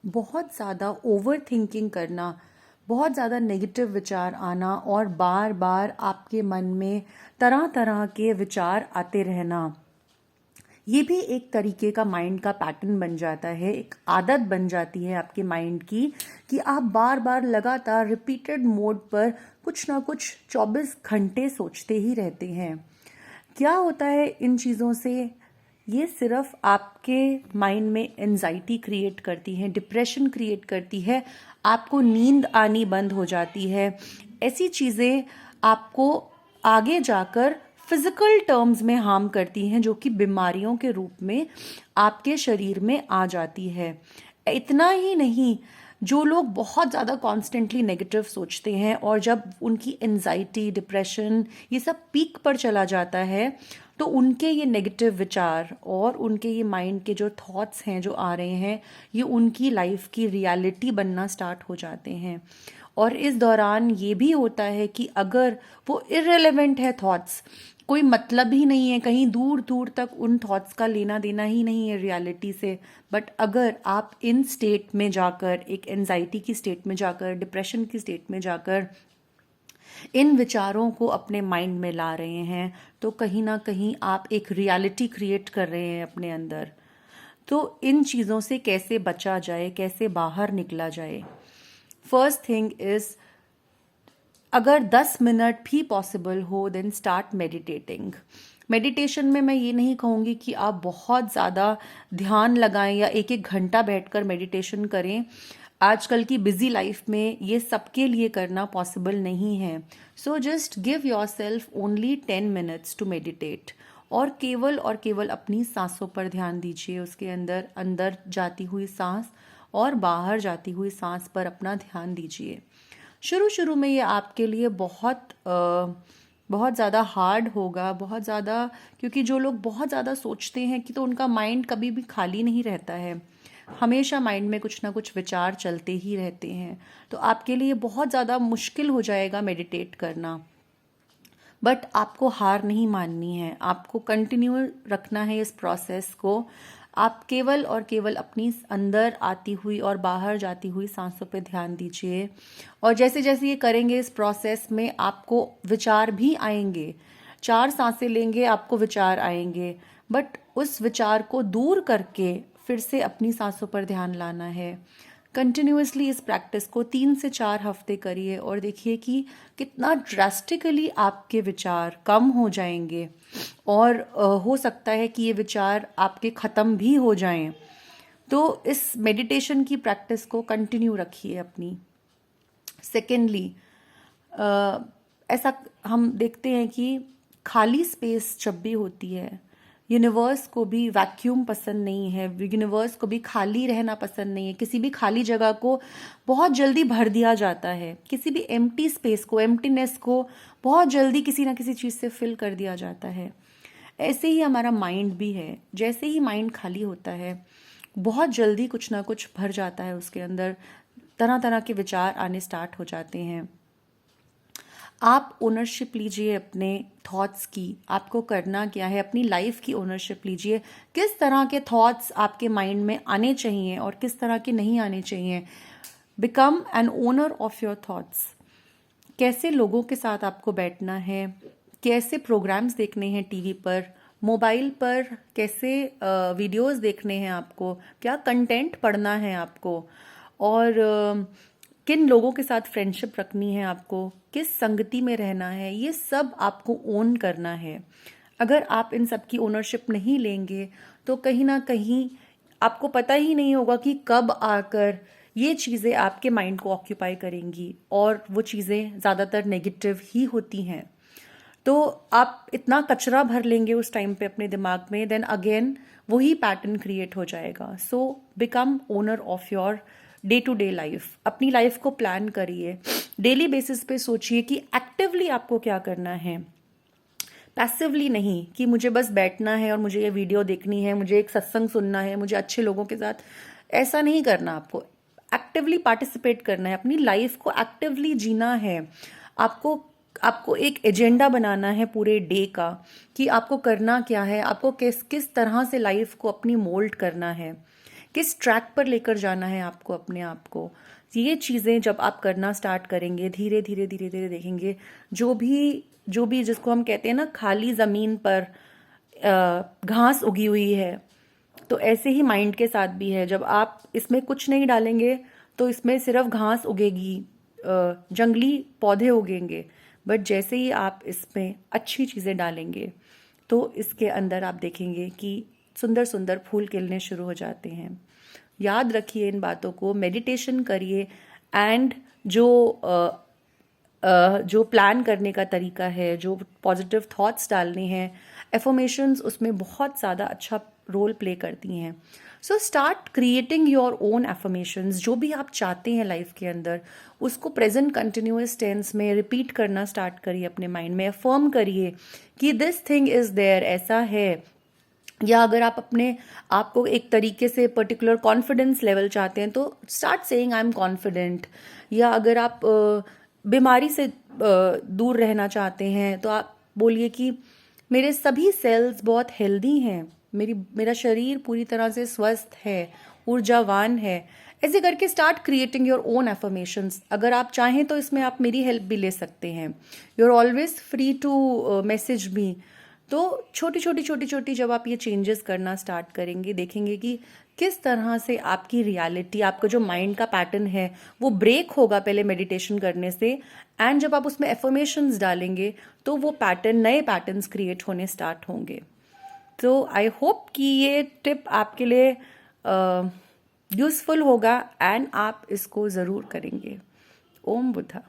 बहुत ज़्यादा over thinking करना, बहुत ज़्यादा नेगेटिव विचार आना और बार बार आपके मन में तरह तरह के विचार आते रहना, ये भी एक तरीके का माइंड का पैटर्न बन जाता है, एक आदत बन जाती है आपके माइंड की कि आप बार बार लगातार रिपीटेड मोड पर कुछ ना कुछ 24 घंटे सोचते ही रहते हैं। क्या होता है इन चीज़ों से? ये सिर्फ आपके माइंड में एंजाइटी क्रिएट करती है, डिप्रेशन क्रिएट करती है, आपको नींद आनी बंद हो जाती है। ऐसी चीज़ें आपको आगे जाकर फिजिकल टर्म्स में हार्म करती हैं, जो कि बीमारियों के रूप में आपके शरीर में आ जाती है। इतना ही नहीं, जो लोग बहुत ज़्यादा कॉन्स्टेंटली नेगेटिव सोचते हैं और जब उनकी एंजाइटी, डिप्रेशन ये सब पीक पर चला जाता है, तो उनके ये नेगेटिव विचार और उनके ये माइंड के जो थॉट्स हैं जो आ रहे हैं, ये उनकी लाइफ की रियलिटी बनना स्टार्ट हो जाते हैं। और इस दौरान ये भी होता है कि अगर वो इररिलेवेंट है थॉट्स, कोई मतलब ही नहीं है, कहीं दूर दूर तक उन थॉट्स का लेना देना ही नहीं है रियलिटी से, बट अगर आप इन स्टेट में जाकर, एक एंजाइटी की स्टेट में जाकर, डिप्रेशन की स्टेट में जाकर इन विचारों को अपने माइंड में ला रहे हैं, तो कहीं ना कहीं आप एक रियलिटी क्रिएट कर रहे हैं अपने अंदर। तो इन चीज़ों से कैसे बचा जाए, कैसे बाहर निकला जाए? फर्स्ट थिंग इज, अगर 10 मिनट भी पॉसिबल हो देन स्टार्ट मेडिटेटिंग। मेडिटेशन में मैं ये नहीं कहूँगी कि आप बहुत ज़्यादा ध्यान लगाएं या एक एक घंटा बैठकर मेडिटेशन करें। आजकल की बिजी लाइफ में ये सबके लिए करना पॉसिबल नहीं है। So just give yourself only 10 minutes to meditate, और केवल अपनी सांसों पर ध्यान दीजिए। उसके अंदर अंदर जाती हुई सांस और बाहर जाती हुई सांस पर अपना ध्यान दीजिए। शुरू शुरू में ये आपके लिए बहुत ज़्यादा हार्ड होगा, बहुत ज़्यादा, क्योंकि जो लोग बहुत ज़्यादा सोचते हैं कि तो उनका माइंड कभी भी खाली नहीं रहता है, हमेशा माइंड में कुछ ना कुछ विचार चलते ही रहते हैं। तो आपके लिए बहुत ज़्यादा मुश्किल हो जाएगा मेडिटेट करना। बट आपको हार नहीं माननी है, आपको कंटिन्यू रखना है इस प्रोसेस को। आप केवल और केवल अपनी अंदर आती हुई और बाहर जाती हुई सांसों पे ध्यान दीजिए, और जैसे जैसे ये करेंगे इस प्रोसेस में आपको विचार भी आएंगे। 4 सांसें लेंगे आपको विचार आएंगे, बट उस विचार को दूर करके फिर से अपनी सांसों पर ध्यान लाना है। कंटिन्यूअसली इस प्रैक्टिस को 3 से 4 हफ्ते करिए और देखिए कि कितना ड्रास्टिकली आपके विचार कम हो जाएंगे, और हो सकता है कि ये विचार आपके ख़त्म भी हो जाएं। तो इस मेडिटेशन की प्रैक्टिस को कंटिन्यू रखिए अपनी। सेकेंडली, ऐसा हम देखते हैं कि खाली स्पेस जब भी होती है, यूनिवर्स को भी वैक्यूम पसंद नहीं है, यूनिवर्स को भी खाली रहना पसंद नहीं है। किसी भी खाली जगह को बहुत जल्दी भर दिया जाता है, किसी भी एम्प्टी स्पेस को, एम्प्टीनेस को बहुत जल्दी किसी ना किसी चीज़ से फिल कर दिया जाता है। ऐसे ही हमारा माइंड भी है, जैसे ही माइंड खाली होता है बहुत जल्दी कुछ ना कुछ भर जाता है उसके अंदर, तरह तरह के विचार आने स्टार्ट हो जाते हैं। आप ओनरशिप लीजिए अपने थॉट्स की, आपको करना क्या है, अपनी लाइफ की ओनरशिप लीजिए। किस तरह के थॉट्स आपके माइंड में आने चाहिए और किस तरह के नहीं आने चाहिए। Become an owner of your thoughts. कैसे लोगों के साथ आपको बैठना है, कैसे प्रोग्राम्स देखने हैं टीवी पर, मोबाइल पर, कैसे वीडियोस देखने हैं आपको, क्या कंटेंट पढ़ना है आपको, और किन लोगों के साथ फ्रेंडशिप रखनी है आपको, किस संगति में रहना है, ये सब आपको ओन करना है। अगर आप इन सब की ओनरशिप नहीं लेंगे तो कहीं ना कहीं आपको पता ही नहीं होगा कि कब आकर ये चीज़ें आपके माइंड को ऑक्यूपाई करेंगी, और वो चीज़ें ज़्यादातर नेगेटिव ही होती हैं। तो आप इतना कचरा भर लेंगे उस टाइम पे अपने दिमाग में, देन अगेन वही पैटर्न क्रिएट हो जाएगा। So become owner of your day to day life. अपनी लाइफ को प्लान करिए, डेली बेसिस पे सोचिए कि एक्टिवली आपको क्या करना है, पैसिवली नहीं कि मुझे बस बैठना है और मुझे ये वीडियो देखनी है, मुझे एक सत्संग सुनना है, मुझे अच्छे लोगों के साथ। ऐसा नहीं करना, आपको एक्टिवली पार्टिसिपेट करना है, अपनी लाइफ को एक्टिवली जीना है। आपको आपको एक एजेंडा बनाना है पूरे डे का कि आपको करना क्या है, आपको किस किस तरह से लाइफ को अपनी मोल्ड करना है, किस ट्रैक पर लेकर जाना है आपको अपने आप को। ये चीज़ें जब आप करना स्टार्ट करेंगे, धीरे धीरे धीरे धीरे देखेंगे जो भी जिसको हम कहते हैं ना खाली ज़मीन पर घास उगी हुई है, तो ऐसे ही माइंड के साथ भी है। जब आप इसमें कुछ नहीं डालेंगे तो इसमें सिर्फ घास उगेगी, जंगली पौधे उगेंगे। बट जैसे ही आप इसमें अच्छी चीज़ें डालेंगे तो इसके अंदर आप देखेंगे कि सुंदर सुंदर फूल खिलने शुरू हो जाते हैं। याद रखिए इन बातों को, मेडिटेशन करिए, एंड जो प्लान करने का तरीका है, जो पॉजिटिव थॉट्स डालने हैं, एफर्मेशंस उसमें बहुत ज़्यादा अच्छा रोल प्ले करती हैं। So start creating your own affirmations. जो भी आप चाहते हैं लाइफ के अंदर, उसको प्रेजेंट कंटिन्यूअस टेंस में रिपीट करना स्टार्ट करिए अपने माइंड में। अफर्म करिए कि दिस थिंग इज़ देयर, ऐसा है। या अगर आप अपने आपको एक तरीके से पर्टिकुलर कॉन्फिडेंस लेवल चाहते हैं तो start saying I am confident. या अगर आप बीमारी से दूर रहना चाहते हैं तो आप बोलिए कि मेरे सभी सेल्स बहुत हेल्दी हैं, मेरा शरीर पूरी तरह से स्वस्थ है, ऊर्जावान है। ऐसे करके start creating your own affirmations. अगर आप चाहें तो इसमें आप मेरी हेल्प भी ले सकते हैं। You are always free to message me. तो छोटी छोटी जब आप ये चेंजेस करना स्टार्ट करेंगे, देखेंगे कि किस तरह से आपकी रियलिटी, आपका जो माइंड का पैटर्न है वो ब्रेक होगा पहले मेडिटेशन करने से। एंड जब आप उसमें एफर्मेशंस डालेंगे तो वो पैटर्न, नए पैटर्न्स क्रिएट होने स्टार्ट होंगे। तो आई होप कि ये टिप आपके लिए यूज़फुल होगा एंड आप इसको ज़रूर करेंगे। ओम बुद्धा।